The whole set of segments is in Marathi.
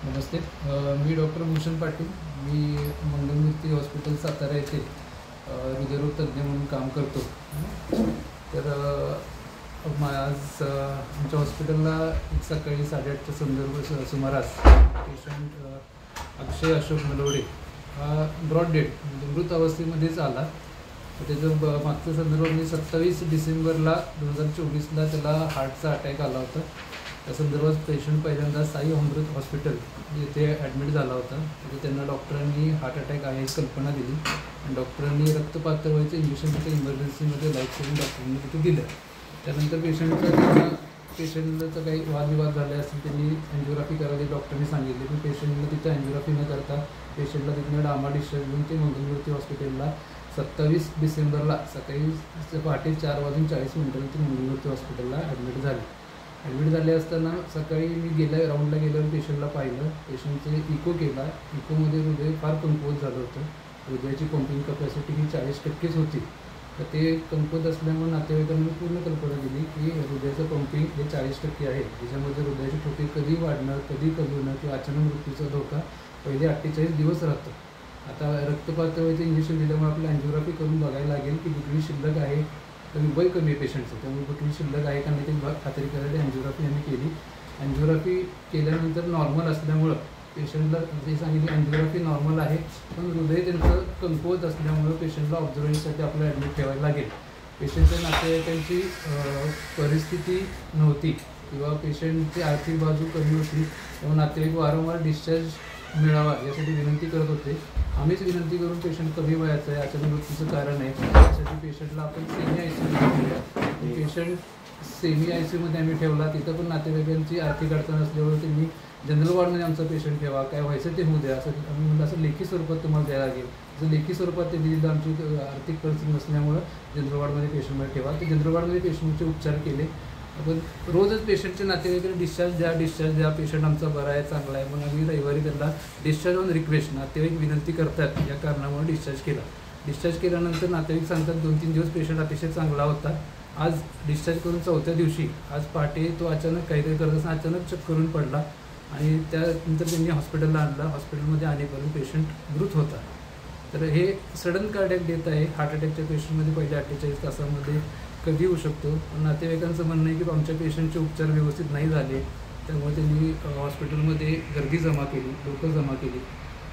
नमस्ते. मी डॉक्टर भूषण पाटील. मी मंगलमूर्ती हॉस्पिटल सातारा येथे हृदयरोग तज्ज्ञ म्हणून काम करतो. तर आज आमच्या हॉस्पिटलला सकाळी 8:30च्या सुमारास पेशंट अक्षय अशोक नलवडे हा ब्रॉड डेड म्हणजे मृत अवस्थेमध्येच आला. त्याचं मागच्या संदर्भामध्ये 27 डिसेंबरला 2024ला त्याला हार्टचा अटॅक आला होता. त्या संदर्भात पेशंट पहिल्यांदा साई अमृत हॉस्पिटल येथे ॲडमिट झाला होता. तिथे त्यांना डॉक्टरांनी हार्ट अटॅक आहे कल्पना दिली आणि डॉक्टरांनी रक्त पातळ व्हायचं इंजेक्शन तिथे इमर्जन्सीमध्ये लाईफ सेव्हिंग डॉक्टरांनी तिथे दिलं. त्यानंतर पेशंटचा काही वादविवाद झाले असतील, त्यांनी अँजिओग्राफी करायला डॉक्टरांनी सांगितले, पण पेशंटला तिथं अँजिओग्राफी न करता पेशंटला तिथनं डामा डिस्चार्ज घेऊन ते मंगलमूर्ती हॉस्पिटलला 27 डिसेंबरला सकाळी पहाटे 4:40 ते मंगलमूर्ती हॉस्पिटलला ॲडमिट झाले असताना सकाळी मी राऊंडला गेल्यावर पेशंटला पाहिलं. पेशंटचे इको केला. इकोमध्ये हृदय फार कमकुवत झालं होतं. हृदयाची पंपिंग कपॅसिटी ही 40%च होती. तर ते कमकुवत असल्यामुळे नातेवाईकांनी पूर्ण कल्पना दिली की हृदयाचं पंपिंग हे 40% आहे. त्याच्यामध्ये हृदयाची ठोके कधी वाढणं, कधी कमी होणं किंवा अचानक मृत्यूचा धोका पहिले 48 दिवस राहतो. आता रक्तपातळीचं इंजेक्शन दिल्यामुळे आपल्याला अँजिओग्राफी करून बघायला लागेल की गुटली शिल्लक आहे, वय कमी आहे पेशंटचं, त्यामुळे गुटली शिल्लक आहे का नाही ते खात्री करायला अँजिओग्राफी आम्ही केली. अँजिओग्राफी केल्यानंतर नॉर्मल असल्यामुळं पेशंटला जे सांगितले अँजिओग्राफी नॉर्मल आहे, पण हृदय त्यांचं कमकुवत असल्यामुळं पेशंटला ऑब्झर्वेशनसाठी आपल्याला ॲडमिट ठेवायला लागेल. पेशंटच्या नातेवाईकांची परिस्थिती नव्हती किंवा पेशंटची आर्थिक बाजू कमी होती, तेव्हा नातेवाईक वारंवार डिस्चार्ज मिळावा यासाठी विनंती करत होते. आम्हीच विनंती करून पेशंट कमी वयाचं आहे, अचानक मृत्यूचं कारण आहे, त्यासाठी पेशंटला आपण सेमी ICU पेशंट सेमी ICUमध्ये आम्ही ठेवला. तिथं पण नातेवाईकांची आर्थिक अडचण असल्यामुळे त्यांनी जनरल वॉर्डमध्ये आमचा पेशंट ठेवा, काय व्हायचं ते होऊ द्या असं आम्ही म्हणलं. असं लेखी स्वरूपात तुम्हाला द्यायला लागेल. जर लेखी स्वरूपात ते दिलं आमची आर्थिक परिस्थिती नसल्यामुळं जनरल वॉर्डमध्ये पेशंटमध्ये ठेवा. ते जनरल वॉर्डमध्ये पेशंटचे उपचार केले. आपण रोजच पेशंटच्या नातेवाईकांना डिस्चार्ज द्या, पेशंट आमचा बरा आहे, चांगला आहे. मग आम्ही रविवारी त्यांना डिस्चार्ज ऑन रिक्वेस्ट नातेवाईक विनंती करतात या कारणामुळे डिस्चार्ज केला. डिस्चार्ज केल्यानंतर नातेवाईक सांगतात 2-3 दिवस पेशंट अतिशय चांगला होता. आज डिस्चार्ज करून 4थ्या दिवशी आज पहाटे तो अचानक काहीतरी करत असताना अचानक चक्करून पडला आणि त्यानंतर त्यांनी हॉस्पिटलला आणला. हॉस्पिटलमध्ये आणेपर्यंत पेशंट मृत होता. तर हे सडन कार्डियक डेथ आहे. हार्ट अटॅकच्या पेशंटमध्ये पहिल्या 48 तासामध्ये कधी होऊ शकतो. नातेवाईकांचं म्हणणं आहे की आमच्या पेशंटचे उपचार व्यवस्थित नाही झाले, त्यामुळे त्यांनी हॉस्पिटलमध्ये गर्दी जमा केली, लोकं जमा केली,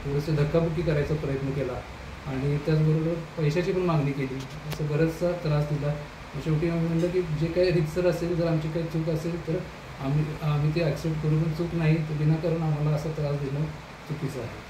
थोडंसं धक्काबुक्की करायचा प्रयत्न केला आणि त्याचबरोबर पैशाची पण मागणी केली. असं बराचसा त्रास दिला. शेवटी आम्ही म्हणलं की जे काही रितसर असेल, जर आमची काही चूक असेल तर आम्ही ते ॲक्सेप्ट करू, पण चूक नाही तर विनाकारण आम्हाला असा त्रास देणं चुकीचं आहे.